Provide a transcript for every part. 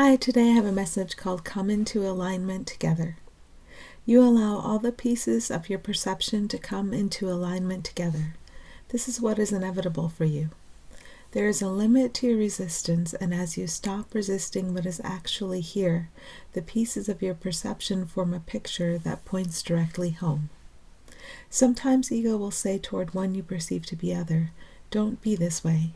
Hi, today I have a message called Come into Alignment Together. You allow all the pieces of your perception to come into alignment together. This is what is inevitable for you. There is a limit to your resistance, and as you stop resisting what is actually here, the pieces of your perception form a picture that points directly home. Sometimes ego will say toward one you perceive to be other, "Don't be this way."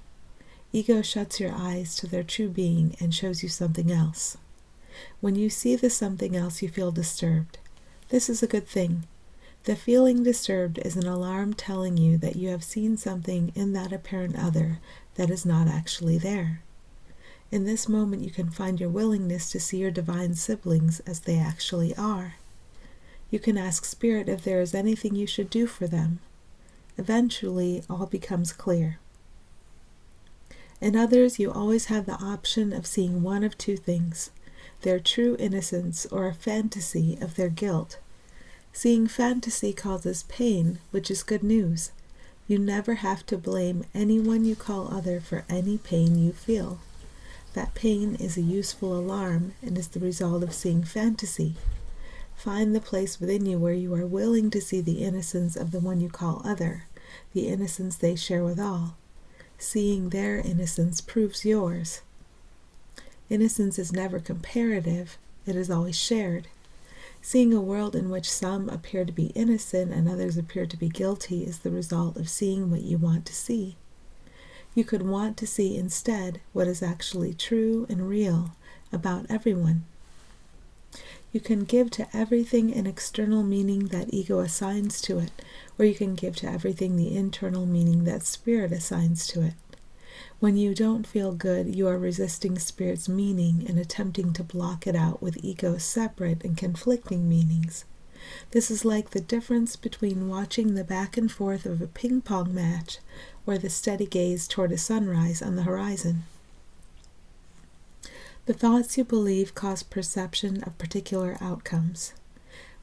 Ego shuts your eyes to their true being and shows you something else. When you see the something else, you feel disturbed. This is a good thing. The feeling disturbed is an alarm telling you that you have seen something in that apparent other that is not actually there. In this moment, you can find your willingness to see your divine siblings as they actually are. You can ask Spirit if there is anything you should do for them. Eventually, all becomes clear. In others, you always have the option of seeing one of two things: their true innocence or a fantasy of their guilt. Seeing fantasy causes pain, which is good news. You never have to blame anyone you call other for any pain you feel. That pain is a useful alarm and is the result of seeing fantasy. Find the place within you where you are willing to see the innocence of the one you call other, the innocence they share with all. Seeing their innocence proves yours. Innocence is never comparative, it is always shared. Seeing a world in which some appear to be innocent and others appear to be guilty is the result of seeing what you want to see. You could want to see instead what is actually true and real about everyone. You can give to everything an external meaning that ego assigns to it, or you can give to everything the internal meaning that Spirit assigns to it. When you don't feel good, you are resisting Spirit's meaning and attempting to block it out with ego's separate and conflicting meanings. This is like the difference between watching the back and forth of a ping pong match or the steady gaze toward a sunrise on the horizon. The thoughts you believe cause perception of particular outcomes.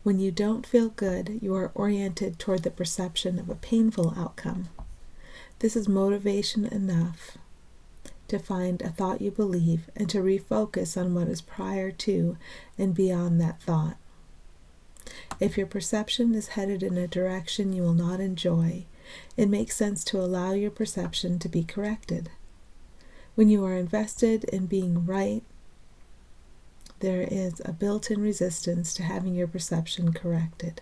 When you don't feel good, you are oriented toward the perception of a painful outcome. This is motivation enough to find a thought you believe and to refocus on what is prior to and beyond that thought. If your perception is headed in a direction you will not enjoy, it makes sense to allow your perception to be corrected. When you are invested in being right, there is a built-in resistance to having your perception corrected.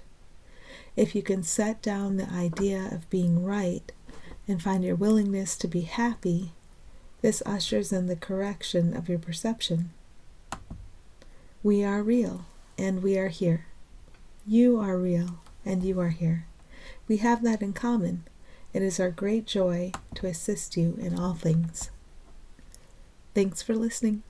If you can set down the idea of being right and find your willingness to be happy, this ushers in the correction of your perception. We are real, and we are here. You are real, and you are here. We have that in common. It is our great joy to assist you in all things. Thanks for listening.